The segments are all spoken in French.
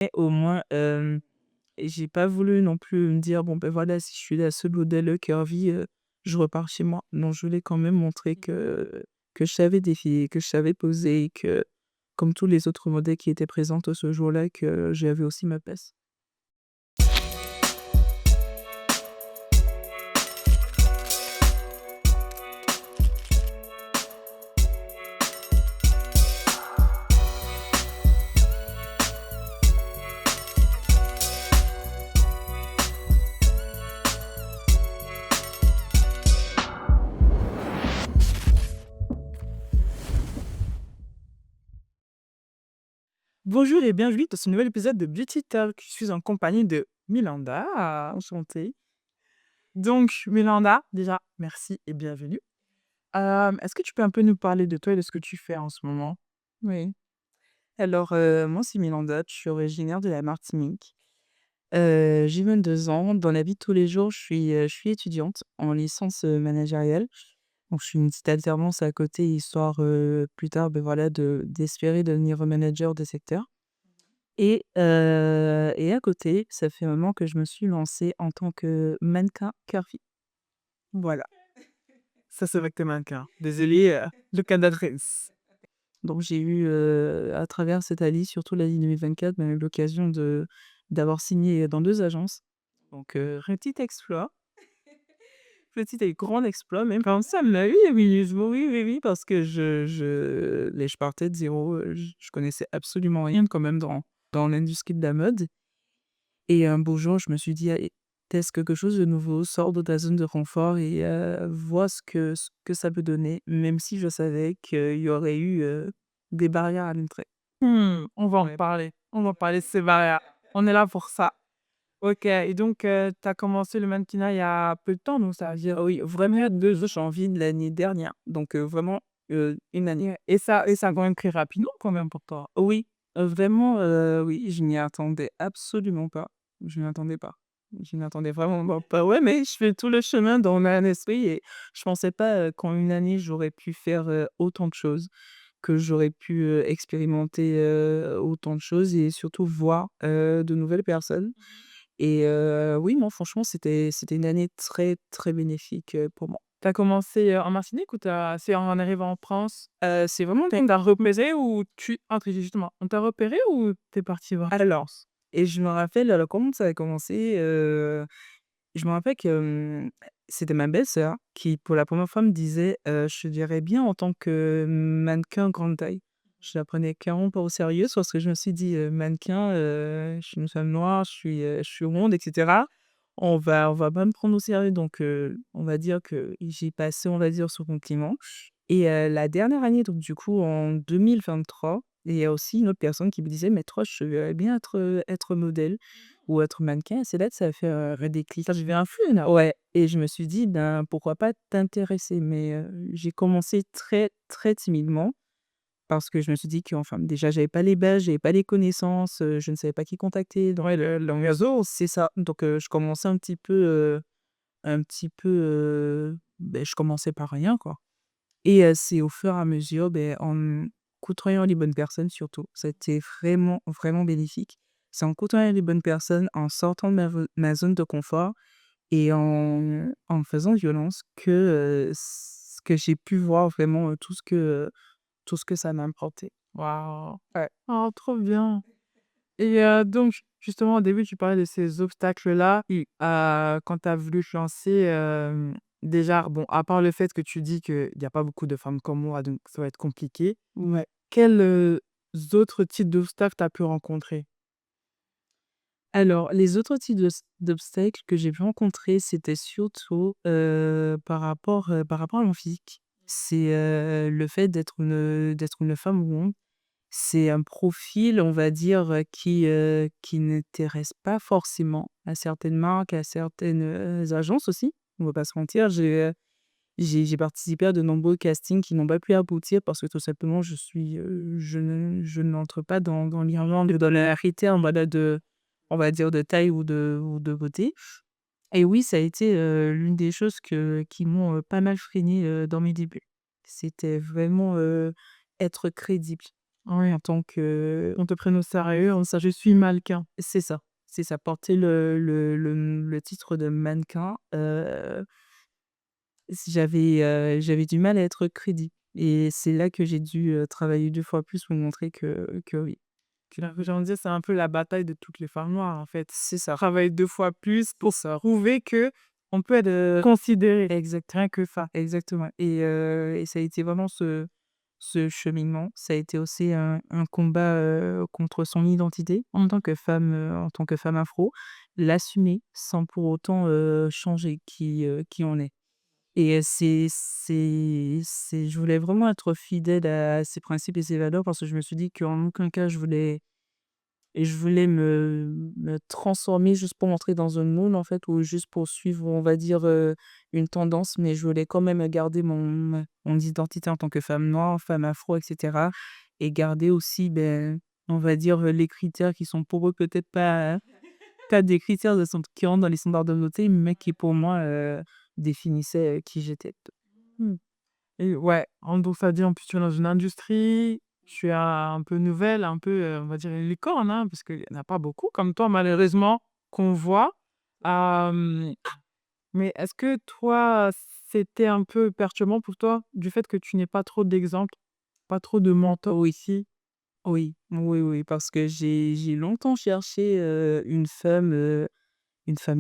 Mais au moins, j'ai pas voulu non plus me dire: «Bon, ben, voilà, si je suis la seule modèle, curvy, je repars chez moi». Non, je voulais quand même montrer que je savais défiler, que je savais poser et que, comme tous les autres modèles qui étaient présentes ce jour-là, que j'avais aussi ma place. Bonjour et bienvenue dans ce nouvel épisode de Beauty Talk. Je suis en compagnie de Milanda. Enchantée. Donc, Milanda, déjà, merci et bienvenue. Est-ce que tu peux un peu nous parler de toi et de ce que tu fais en ce moment? Oui. Alors, moi, c'est Milanda, je suis originaire de la Martinique. J'ai 22 ans. Dans la vie de tous les jours, je suis étudiante en licence, managériale. Donc je suis une petite alternance à côté histoire, plus tard, ben voilà, d'espérer devenir manager de secteur. Et à côté, ça fait un moment que je me suis lancée en tant que mannequin curvy. Voilà. Ça, c'est vrai que t'es mannequin. Désolée, le cantatrice. Donc j'ai eu, à travers cette année, surtout l'année 2024, ben, l'occasion d'avoir signé dans 2 agences. Donc, petit exploit, petit et grand exploit même. Comme ça me l'a eu, oui, oui, oui, oui, parce que je partais de zéro, je connaissais absolument rien quand même dans l'industrie de la mode. Et un beau jour, je me suis dit: «Allez, teste quelque chose de nouveau, sors de ta zone de confort et vois ce que ça peut donner», même si je savais qu'il y aurait eu, des barrières à l'entrée. On va en Ouais. parler. On va parler de ces barrières. On est là pour ça. OK et donc tu as commencé le mannequinat il y a peu de temps, donc ça veut dire oui, vraiment de janvier de l'année dernière, donc vraiment, 1 année. Ouais et ça a quand même très rapidement quand même pour toi? Oui, vraiment, oui, je m'y attendais absolument pas. Je m'y attendais pas. Je m'y attendais vraiment pas. Ouais, mais je fais tout le chemin dans mon esprit et je pensais pas, qu'en 1 année, j'aurais pu faire, autant de choses, que j'aurais pu, expérimenter, autant de choses et surtout voir, de nouvelles personnes. Et oui, non, franchement, c'était une année très, très bénéfique, pour moi. Tu as commencé, en Martinique ou c'est en arrivant en France? C'est vraiment on t'a repéré ou tu ah très justement, on t'a repéré ou tu es partie voir? Alors et je me rappelle, alors comment ça a commencé, je me rappelle que, c'était ma belle-sœur qui, pour la première fois, me disait, «Je te verrais bien en tant que mannequin grande taille». Je la prenais clairement pas au sérieux parce que je me suis dit, «Mannequin, je suis une femme noire, je suis ronde et cetera. On va pas me prendre au sérieux». Donc on va dire que j'ai passé, on va dire, ce compliment et la dernière année, donc du coup, en 2023, il y a aussi une autre personne qui me disait: «Mais toi, je te verrais bien être modèle ou être mannequin». C'est là que ça a fait un déclic. Ça devient un flux là. Ouais et je me suis dit: «Ben, pourquoi pas t'intéresser?» Mais j'ai commencé très, très timidement parce que je me suis dit qu'enfin, déjà, j'avais pas les bases, j'avais pas les connaissances, je ne savais pas qui contacter. Donc ouais, le réseau, c'est ça. Donc je commençais beh, je commençais par rien, quoi et c'est au fur et à mesure, beh, en côtoyant les bonnes personnes surtout, ça a été vraiment, vraiment bénéfique. C'est en côtoyant les bonnes personnes, en sortant de ma zone de confort et en me faisant violence que j'ai pu voir vraiment, tout ce que ça m'a apporté. Waouh! Ouais. Oh, trop bien et donc justement au début tu parlais de ces obstacles-là, oui, quand tu as voulu te lancer, déjà bon, à part le fait que tu dis qu'il y a pas beaucoup de femmes comme moi, donc ça va être compliqué. Ouais. Quels, autres types d'obstacles tu as pu rencontrer? Alors, les autres types d'obstacles que j'ai pu rencontrer, c'était surtout, par rapport à mon physique. C'est, le fait d'être une femme ronde. C'est un profil, on va dire, qui n'intéresse pas forcément à certaines marques, à certaines, agences aussi. On va pas se mentir, j'ai participé à de nombreux castings qui n'ont pas pu aboutir parce que tout simplement je n'entre pas dans l'irlande, dans les critères, voilà, on va dire de taille ou de beauté et oui, ça a été, l'une des choses qui m'ont, pas mal freinée, dans mes débuts. C'était vraiment, être crédible. Oui, en tant que on te prenne au sérieux, en ça «Je suis mannequin». C'est ça, porter le titre de mannequin, j'avais du mal à être crédit et c'est là que j'ai dû, travailler 2 fois plus pour montrer que oui. J'ai envie de dire, c'est un peu la bataille de toutes les femmes noires, en fait. C'est ça, Travailler 2 fois plus c'est pour ça. prouver qu'on peut être, considéré. Exact Rien que ça. exactement et ça a été vraiment ce cheminement. Ça a été aussi un combat, contre son identité en tant que femme afro, l'assumer sans pour autant, changer qui on est et je voulais vraiment être fidèle à ces principes et ces valeurs parce que je me suis dit qu'en aucun cas je voulais me transformer juste pour entrer dans un moule en fait ou juste pour suivre, on va dire, une tendance, mais je voulais quand même garder mon identité en tant que femme noire, femme afro et cetera et garder aussi, ben, on va dire, les critères qui sont pour eux peut-être pas des critères qui rentrent dans les standards de beauté, mais qui pour moi, définissaient, qui j'étais. Mmh. Et ouais, donc ça dit en plus tu es dans une industrie, tu es un peu nouvelle, un peu, on va dire une licorne, hein, parce qu'il y en a pas beaucoup comme toi malheureusement qu'on voit. Hem, mais est-ce que toi, c'était un peu perturbant pour toi du fait que tu n'aies pas trop d'exemples, pas trop de mentors Oui. ici? Oui, oui, oui, parce que j'ai longtemps cherché, une femme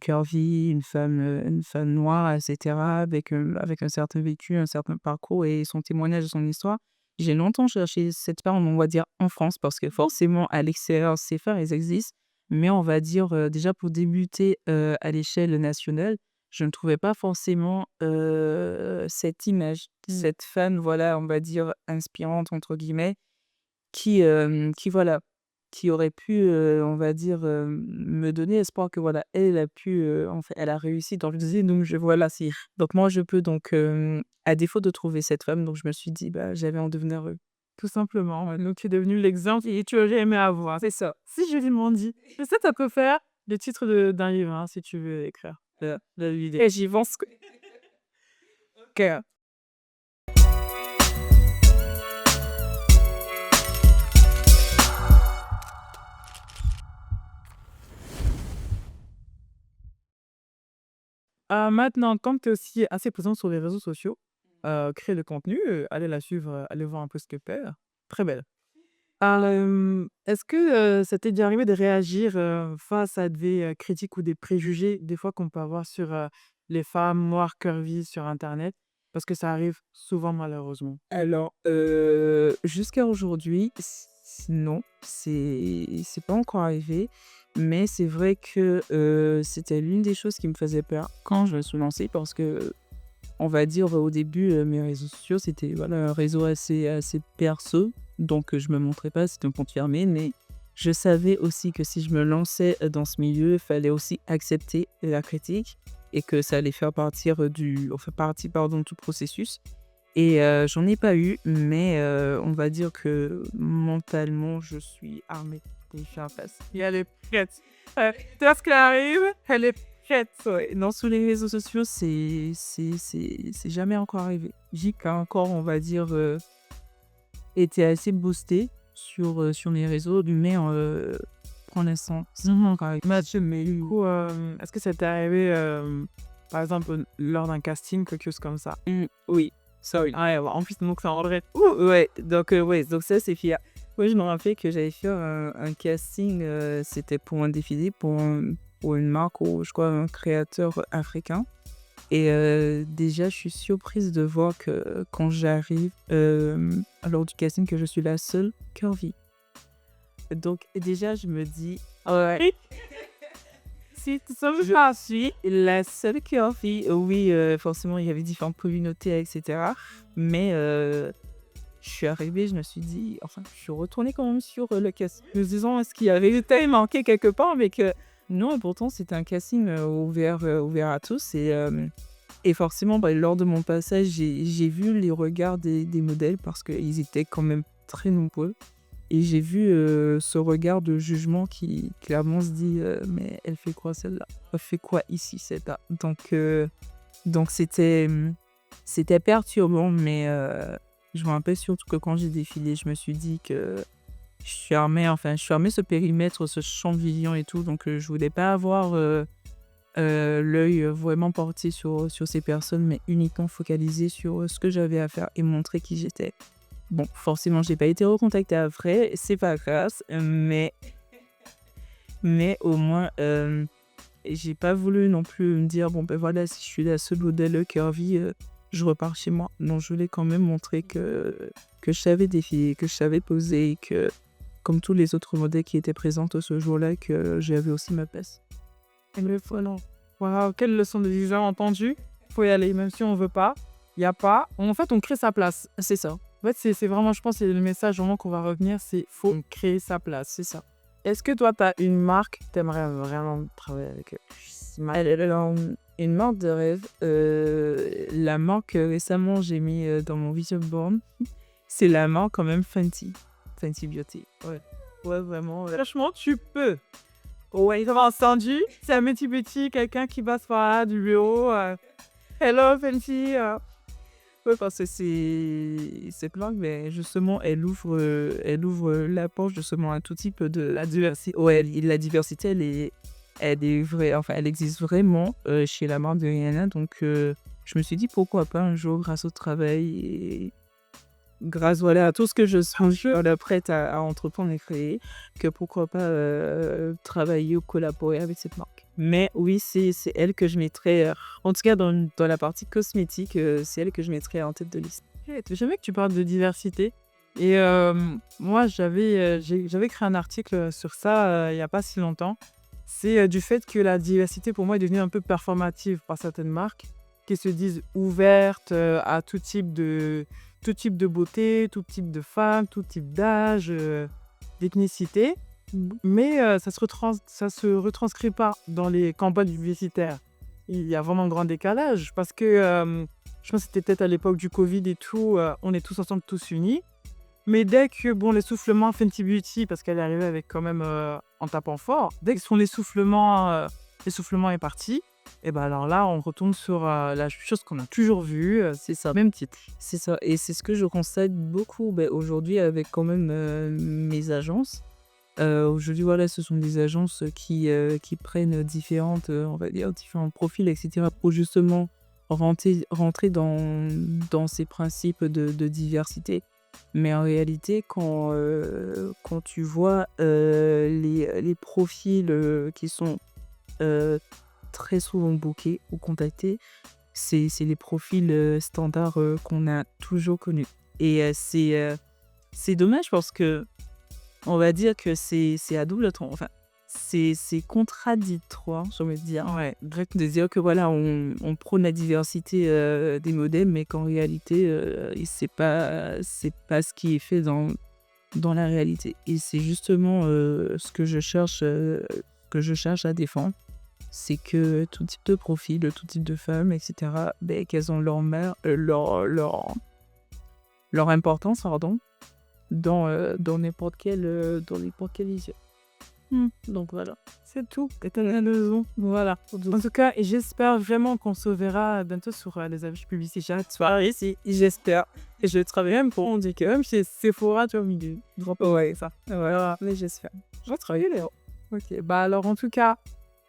curvy, une femme noire et cetera avec un certain vécu, un certain parcours et son témoignage et son histoire. J'ai longtemps cherché cette femme, on va dire, en France parce que forcément à l'extérieur, ces femmes, elles existent. Mais on va dire, déjà pour débuter, à l'échelle nationale, je ne trouvais pas forcément, cette image, Mmh. cette femme, voilà, on va dire «inspirante» entre guillemets qui voilà, qui aurait pu, on va dire, me donner espoir que voilà, elle a pu, en fait, elle a réussi dans le design donc voilà, si donc moi je peux donc, à défaut de trouver cette femme, donc je me suis dit: «Bah, j'avais en devenir une». Tout simplement, ouais, donc tu es devenu l'exemple et tu aurais aimé avoir. C'est ça. Si joliment dit. Je sais, ça peut faire le titre d'un livre, hein, si tu veux écrire. L'idée. Et j'y pense que Maintenant, comme tu es aussi assez présente sur les réseaux sociaux, créer de contenu, allez la suivre, allez voir un peu ce qu'elle fait. Très belle. Est-ce que, ça t'est déjà arrivé de réagir, face à des, critiques ou des préjugés, des fois qu'on peut avoir sur, les femmes noires curvy sur internet? Parce que ça arrive souvent malheureusement. alors, jusqu'à aujourd'hui, non, c'est pas encore arrivé, mais c'est vrai que, c'était l'une des choses qui me faisait peur quand je me suis lancée parce que on va dire, au début, mes réseaux sociaux, c'était voilà, un réseau assez perso, donc je me montrais pas, c'était un compte fermé, mais je savais aussi que si je me lançais, dans ce milieu, il fallait aussi accepter la critique et que ça allait faire partie, pardon, de tout processus et j'en ai pas eu, mais on va dire que mentalement, je suis armée pour y faire face. Et elle est prête. Tu vois ce qui arrive, elle est prête. Ouais, non, sur les réseaux sociaux, c'est jamais encore arrivé. J.K. a encore, on va dire, été assez boosté sur les réseaux, mais pour l'instant, c'est pas Mmh. encore arrivé. Mais du coup, est-ce que ça t'est arrivé, par exemple, lors d'un casting, quelque chose comme ça? Oui, ça oui. Ah ouais, bah, en plus, donc ça rendrait Ouais, ouais, donc ça, c'est fier. Ouais, je me rappelle que j'avais fait un casting, c'était pour un défilé, pour une marque ou je crois un créateur africain et déjà, je suis surprise de voir que quand j'arrive, lors du casting, que je suis la seule curvy. Donc déjà, je me dis: «Ouais, si tu sauves je pas. suis la seule curvy». Oui, forcément, il y avait différentes communautés et cetera, mais je suis arrivée, je me suis dit enfin, je suis retournée quand même sur, le casting, me disant: «Est-ce qu'il y avait peut-être manqué quelque part?» mais que non et pourtant c'était un casting, ouvert à tous et forcément, bah, lors de mon passage, j'ai vu les regards des modèles parce qu'ils étaient quand même très nombreux et j'ai vu, ce regard de jugement qui clairement se dit: «Mais elle fait quoi celle-là? Elle fait quoi ici celle-là?» donc c'était, c'était perturbant Je me rappelle surtout que quand j'ai défilé, je me suis dit que je fermais ce périmètre, ce champ de vision et tout, donc je voulais pas avoir, l'œil, vraiment porté sur ces personnes, mais uniquement focalisé sur, ce que j'avais à faire et montrer qui j'étais. Bon, forcément, j'ai pas été recontactée après, c'est pas grave, mais au moins, j'ai pas voulu non plus me dire: «Bon, ben, voilà, si je suis la seule modèle curvy, je repars chez moi». Non, je voulais quand même montrer que je savais défiler, que je savais poser et que, comme tous les autres modèles qui étaient présentes ce jour-là, que j'avais aussi ma place. Et le voilà. Waouh, quelle leçon de vie, entendu. Faut y aller, même si on veut pas. Il y a pas. En fait, on crée sa place. C'est ça, En fait, c'est vraiment, je pense, c'est le message vraiment qu'on va revenir, c'est faut créer sa place. c'est ça. Est-ce que toi, tu as une marque, t'aimerais vraiment travailler avec eux? Alors, une marque de rêve, la marque que récemment j'ai mis, dans mon vision board, c'est la marque quand même Fenty, Fenty Beauty. Ouais, ouais, vraiment, Franchement, tu peux. Ouais, ils ont entendu. C'est un petit quelqu'un qui passe par là du bureau. Hello, Fancy. ouais, parce que cette marque, beh, justement, elle ouvre la porte justement à tout type de la diversité. Ouais, la diversité, elle est vraie, enfin, elle existe vraiment, chez la marque de Rihanna, donc je me suis dit: «Pourquoi pas un jour, grâce au travail et grâce, voilà, à tout ce que je suis voilà, prête à entreprendre et créer, que pourquoi pas, travailler ou collaborer avec cette marque». Mais oui, c'est elle que je mettrais, en tout cas dans la partie cosmétique, c'est elle que je mettrais en tête de liste. Ok, j'aimais que tu parles de diversité. Et moi, j'avais créé un article sur ça il n'y a pas si longtemps. C'est du fait que la diversité, pour moi, est devenue un peu performative par certaines marques qui se disent ouvertes à tout type de beauté, tout type de femme, tout type d'âge, d'ethnicité. Mais ça se retranscrit pas dans les campagnes publicitaires. Il y a vraiment un grand décalage parce que je pense que c'était peut-être à l'époque du Covid et tout, on est tous ensemble, tous unis. Mais dès que bon, l'essoufflement Fenty Beauty, parce qu'elle est arrivée avec quand même en tapant fort, dès que son essoufflement est parti, et ben alors là, on retourne sur la chose qu'on a toujours vue, C'est ça. même titre. C'est ça, et c'est ce que je constate beaucoup, aujourd'hui avec quand même, mes agences. Aujourd'hui, voilà, ce sont des agences qui prennent différentes, on va dire, différents profils et cetera pour justement rentrer dans ces principes de diversité. Mais en réalité, quand tu vois, les profils, qui sont, heu, très souvent bookés ou contactés, c'est les profils, standards, qu'on a toujours connus, et c'est dommage parce que on va dire que c'est à double tran enfin, c'est contradictoire, j'ai envie de dire. Ouais, De dire que voilà, on prône la diversité, des modèles, mais qu'en réalité, et c'est pas ce qui est fait dans la réalité, et c'est justement, ce que je cherche à défendre. C'est que tout type de profil, tout type de femme et cetera, qu'elles ont leur importance, pardon, dans n'importe quelle vision. Donc voilà. c'est tout. Et t'as la raison. Voilà. En tout cas, et j'espère vraiment qu'on se verra bientôt sur les affiches publicitaires. Soirée ici, j'espère. Et je travaille même pour on dit que même chez Sephora, tu vois, milieu. Ouais, Ça. voilà, mais j'espère. Je vais travailler là. Ok. Bah alors, en tout cas,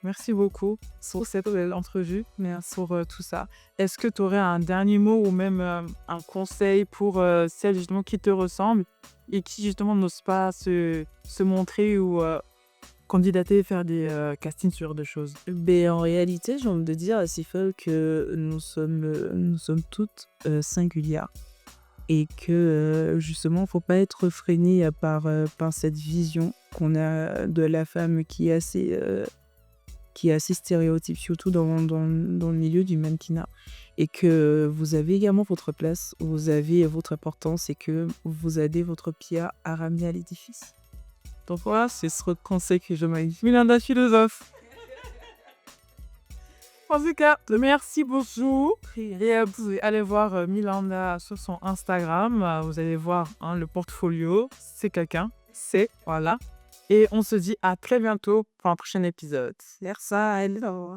merci beaucoup pour cette belle entrevue. Merci pour tout ça. Est-ce que tu aurais un dernier mot ou même un conseil pour celles justement qui te ressemblent et qui justement n'osent pas se montrer ou candidater, faire des castings, ce genre de choses? En réalité, j'ai envie de dire à ces femmes que nous sommes toutes, singulières, et que, justement, faut pas être freiné, par cette vision qu'on a de la femme qui est assez stéréotype, surtout dans le milieu du mannequinat, et que vous avez également votre place, vous avez votre importance, et que vous avez votre pierre à ramener à l'édifice. Donc voilà, c'est ce conseil que je m'ai dit. Milanda philosophe. En tout cas, merci beaucoup. Et vous pouvez aller voir Milanda sur son Instagram. Vous allez voir le portfolio. C'est quelqu'un. Voilà. Et on se dit à très bientôt pour un prochain épisode. Merci, hello.